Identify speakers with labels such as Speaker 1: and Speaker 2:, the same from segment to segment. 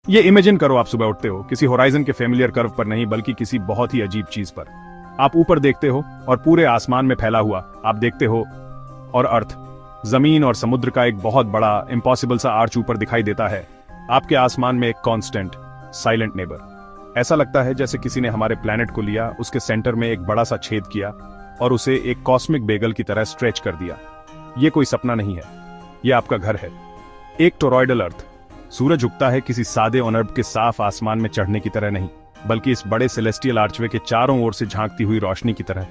Speaker 1: ये इमेजिन करो, आप सुबह उठते हो किसी होराइजन के फेमिलियर कर्व पर नहीं, बल्कि किसी बहुत ही अजीब चीज पर। आप ऊपर देखते हो और पूरे आसमान में फैला हुआ आप देखते हो, और अर्थ, जमीन और समुद्र का एक बहुत बड़ा इम्पॉसिबल सा आर्च ऊपर दिखाई देता है। आपके आसमान में एक कांस्टेंट साइलेंट नेबर। ऐसा लगता है जैसे किसी ने हमारे प्लेनेट को लिया, उसके सेंटर में एक बड़ा सा छेद किया और उसे एक कॉस्मिक बेगल की तरह स्ट्रेच कर दिया। ये कोई सपना नहीं है, ये आपका घर है, एक टोरॉइडल अर्थ। सूरज उगता है किसी सादे ऑनर्ब के साफ आसमान में चढ़ने की तरह नहीं, बल्कि इस बड़े सेलेस्टियल आर्चवे के चारों ओर से झांकती हुई रोशनी की तरह।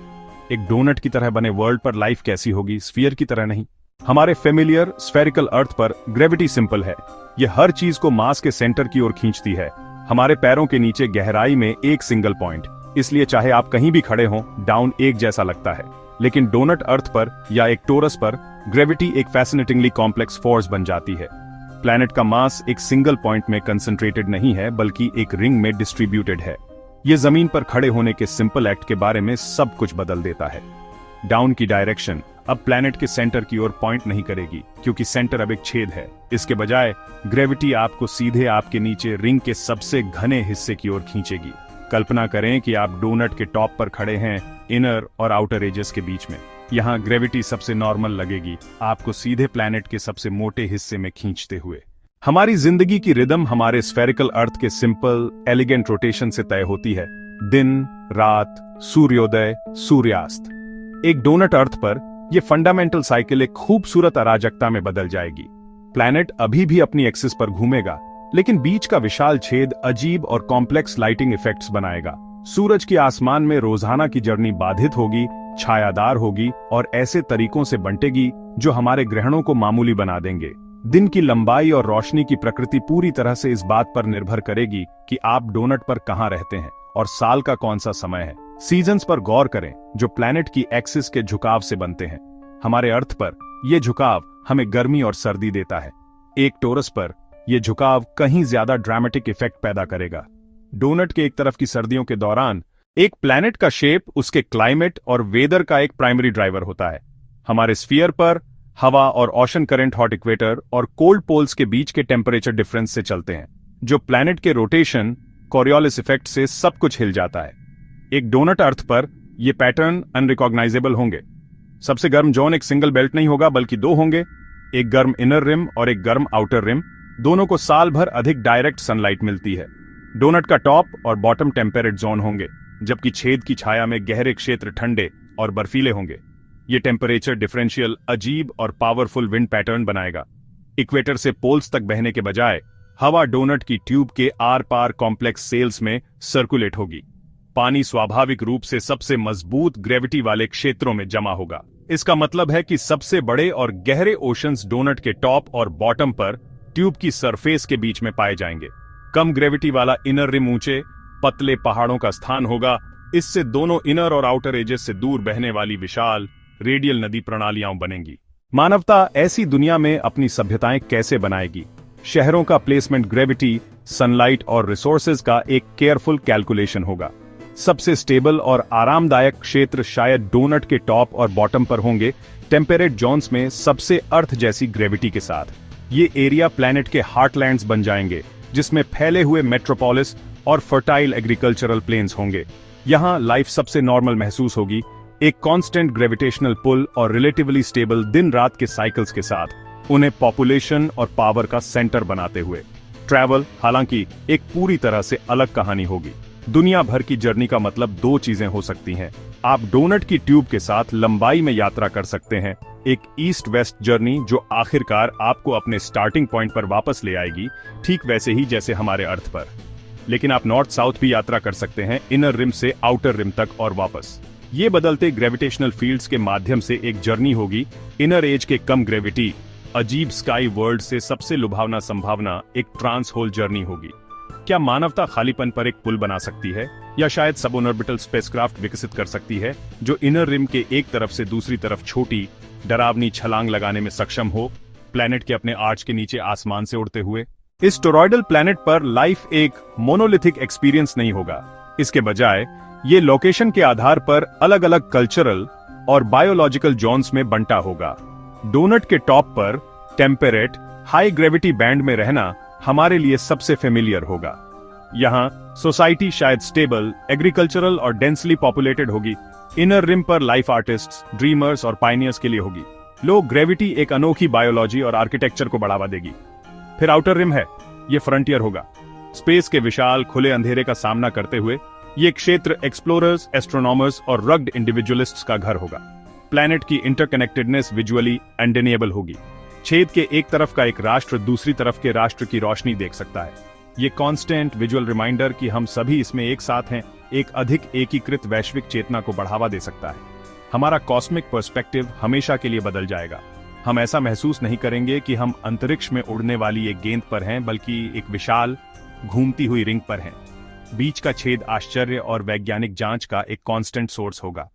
Speaker 1: एक डोनट की तरह बने वर्ल्ड पर लाइफ कैसी होगी, स्फीयर की तरह नहीं। हमारे फेमिलियर स्फेरिकल अर्थ पर ग्रेविटी सिंपल है, ये हर चीज को मास के सेंटर की ओर खींचती है। हमारे पैरों के नीचे गहराई में एक सिंगल पॉइंट, इसलिए चाहे आप कहीं भी खड़े हों, डाउन एक जैसा लगता है। लेकिन डोनट अर्थ पर या एक टोरस पर ग्रेविटी एक फैसिनेटिंगली कॉम्प्लेक्स फोर्स बन जाती है। प्लैनेट का मास एक सिंगल पॉइंट में कंसंट्रेटेड नहीं है, बल्कि एक रिंग में डिस्ट्रीब्यूटेड है। ये जमीन पर खड़े होने के सिंपल एक्ट के बारे में सब कुछ बदल देता है। डाउन की डायरेक्शन अब प्लैनेट के सेंटर की ओर पॉइंट नहीं करेगी, क्योंकि सेंटर अब एक छेद है। इसके बजाय ग्रेविटी आपको सीधे आपके नीचे रिंग के सबसे घने हिस्से की ओर खींचेगी। कल्पना करें कि आप डोनट के टॉप पर खड़े हैं, इनर और आउटर एजेस के बीच में। यहाँ ग्रेविटी सबसे नॉर्मल लगेगी, आपको सीधे प्लैनेट के सबसे मोटे हिस्से में खींचते हुए। हमारी जिंदगी की रिदम हमारे स्फेरिकल अर्थ के सिंपल एलिगेंट रोटेशन से तय होती है। दिन, रात, सूर्योदय, सूर्यास्त। एक डोनट अर्थ पर यह फंडामेंटल साइकिल एक खूबसूरत अराजकता में बदल जाएगी। प्लैनेट अभी भी अपनी एक्सिस पर घूमेगा, लेकिन बीच का विशाल छेद अजीब और कॉम्प्लेक्स लाइटिंग इफेक्ट्स बनाएगा। सूरज की आसमान में रोजाना की जर्नी बाधित होगी, छायादार होगी और ऐसे तरीकों से बंटेगी जो हमारे ग्रहणों को मामूली बना देंगे। दिन की लंबाई और रोशनी की प्रकृति पूरी तरह से इस बात पर निर्भर करेगी कि आप डोनट पर कहां रहते हैं और साल का कौन सा समय है। सीजन्स पर गौर करें, जो प्लैनेट की एक्सिस के झुकाव से बनते हैं। हमारे अर्थ पर यह झुकाव हमें गर्मी और सर्दी देता है। एक टोरस पर यह झुकाव कहीं ज्यादा ड्रामेटिक इफेक्ट पैदा करेगा। डोनट के एक तरफ की सर्दियों के दौरान एक प्लैनेट का शेप उसके क्लाइमेट और वेदर का एक प्राइमरी ड्राइवर होता है। हमारे स्फीयर पर हवा और ओशन करंट हॉट इक्वेटर और कोल्ड पोल्स के बीच के टेम्परेचर डिफरेंस से चलते हैं, जो प्लैनेट के रोटेशन कोरियोलिस इफेक्ट से सब कुछ हिल जाता है। एक डोनट अर्थ पर ये पैटर्न अनरिकॉग्नाइजेबल होंगे। सबसे गर्म जोन एक सिंगल बेल्ट नहीं होगा, बल्कि दो होंगे, एक गर्म इनर रिम और एक गर्म आउटर रिम। दोनों को साल भर अधिक डायरेक्ट सनलाइट मिलती है। डोनट का टॉप और बॉटम टेम्परेट जोन होंगे, जबकि छेद की छाया में गहरे क्षेत्र ठंडे और बर्फीले होंगे। ये टेम्परेचर डिफरेंशियल अजीब और पावरफुल विंड पैटर्न बनाएगा। इक्वेटर से पोल्स तक बहने के बजाय हवा डोनट की ट्यूब के आर पार कॉम्प्लेक्स सेल्स में सर्कुलेट होगी। पानी स्वाभाविक रूप से सबसे मजबूत ग्रेविटी वाले क्षेत्रों में जमा होगा। इसका मतलब है कि सबसे बड़े और गहरे ओशंस डोनट के टॉप और बॉटम पर ट्यूब की सरफेस के बीच में पाए जाएंगे। कम ग्रेविटी वाला इनर रिम ऊंचे पतले पहाड़ों का स्थान होगा। इससे दोनों इनर और आउटर एजेस से दूर बहने वाली विशाल रेडियल नदी प्रणालियां बनेंगी। मानवता ऐसी दुनिया में अपनी सभ्यताएं कैसे बनाएगी? शहरों का प्लेसमेंट ग्रेविटी, सनलाइट और रिसोर्सेज का एक केयरफुल कैलकुलेशन होगा। सबसे स्टेबल और आरामदायक क्षेत्र शायद डोनट के टॉप और बॉटम पर होंगे, टेम्परेट जोन्स में सबसे अर्थ जैसी ग्रेविटी के साथ। ये एरिया प्लैनेट के हार्टलैंड्स बन जाएंगे, जिसमें फैले हुए मेट्रोपोलिस और फर्टाइल एग्रीकल्चरल प्लेन्स होंगे। यहाँ लाइफ सबसे नॉर्मल महसूस होगी, एक कांस्टेंट ग्रेविटेशनल पुल और रिलेटिवली स्टेबल दिन रात के साइकिल्स के साथ, उन्हें पॉपुलेशन और पावर का सेंटर बनाते हुए। ट्रैवल हालांकि एक पूरी तरह से अलग कहानी होगी। दुनिया भर की जर्नी का मतलब दो चीजें हो सकती हैं। आप डोनट की ट्यूब के साथ लंबाई में यात्रा कर सकते हैं, एक ईस्ट वेस्ट जर्नी जो आखिरकार आपको अपने स्टार्टिंग पॉइंट पर वापस ले आएगी, ठीक वैसे ही जैसे हमारे अर्थ पर। लेकिन आप नॉर्थ साउथ भी यात्रा कर सकते हैं, इनर रिम से आउटर रिम तक और वापस। ये बदलते ग्रेविटेशनल फील्ड्स के माध्यम से एक जर्नी होगी। इनर एज के कम ग्रेविटी, अजीब स्काई वर्ल्ड से सबसे लुभावना संभावना एक ट्रांस होल जर्नी होगी। क्या मानवता खालीपन पर एक पुल बना सकती है, या शायद सबऑर्बिटल स्पेसक्राफ्ट विकसित कर सकती है जो इनर रिम के एक तरफ से दूसरी तरफ छोटी डरावनी छलांग लगाने में सक्षम हो, प्लैनेट के अपने आर्च के नीचे आसमान से उड़ते हुए? इस टोरॉइडल प्लैनेट पर लाइफ एक मोनोलिथिक एक्सपीरियंस नहीं होगा। इसके बजाय ये लोकेशन के आधार पर अलग अलग कल्चरल और बायोलॉजिकल जोन्स में बंटा होगा। डोनट के टॉप पर टेम्परेट हाई ग्रेविटी बैंड में रहना हमारे लिए सबसे फेमिलियर होगा। यहाँ सोसाइटी शायद स्टेबल, एग्रीकल्चरल और डेंसली पॉपुलेटेड होगी। इनर रिम पर लाइफ आर्टिस्ट्स, ड्रीमर्स और पायनियर्स के लिए होगी। लो ग्रेविटी एक अनोखी बायोलॉजी और आर्किटेक्चर को बढ़ावा देगी। फिर आउटर रिम है, ये फ्रंटियर होगा। स्पेस के विशाल खुले अंधेरे का सामना करते हुए ये क्षेत्र एक्सप्लोरर्स, एस्ट्रोनॉमर्स और रग्ड इंडिविजुअलिस्ट्स का घर होगा। प्लैनेट की इंटरकनेक्टेडनेस विजुअली अनडिनिएबल होगी। छेद के एक तरफ का एक राष्ट्र दूसरी तरफ के राष्ट्र की रोशनी देख सकता है। ये कांस्टेंट विजुअल रिमाइंडर कि हम सभी इसमें एक साथ हैं, एक अधिक एकीकृत वैश्विक चेतना को बढ़ावा दे सकता है। हमारा कॉस्मिक पर्सपेक्टिव हमेशा के लिए बदल जाएगा। हम ऐसा महसूस नहीं करेंगे कि हम अंतरिक्ष में उड़ने वाली एक गेंद पर हैं, बल्कि एक विशाल घूमती हुई रिंग पर हैं। बीच का छेद आश्चर्य और वैज्ञानिक जांच का एक कांस्टेंट सोर्स होगा।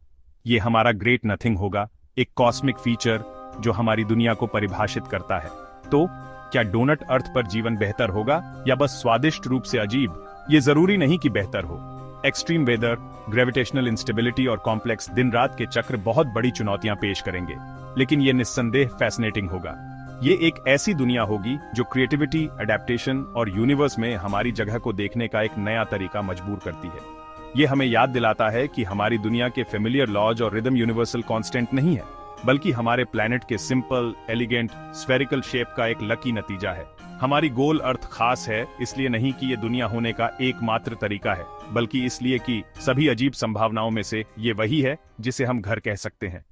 Speaker 1: ये हमारा ग्रेट नथिंग होगा, एक कॉस्मिक फीचर जो हमारी दुनिया को परिभाषित करता है। तो क्या डोनट अर्थ पर जीवन बेहतर होगा या बस स्वादिष्ट रूप से अजीब? ये जरूरी नहीं कि बेहतर हो। एक्सट्रीम वेदर, ग्रेविटेशनल इंस्टेबिलिटी और कॉम्प्लेक्स दिन रात के चक्र बहुत बड़ी चुनौतियां पेश करेंगे, लेकिन ये निस्संदेह फैसिनेटिंग होगा। ये एक ऐसी दुनिया होगी जो क्रिएटिविटी, अडेप्टेशन और यूनिवर्स में हमारी जगह को देखने का एक नया तरीका मजबूर करती है। ये हमें याद दिलाता है कि हमारी दुनिया के फेमिलियर लॉज और रिदम यूनिवर्सल कांस्टेंट नहीं है, बल्कि हमारे प्लैनेट के सिंपल, एलिगेंट, स्फेरिकल शेप का एक लकी नतीजा है। हमारी गोल अर्थ खास है इसलिए नहीं कि ये दुनिया होने का एकमात्र तरीका है, बल्कि इसलिए कि सभी अजीब संभावनाओं में से ये वही है जिसे हम घर कह सकते हैं।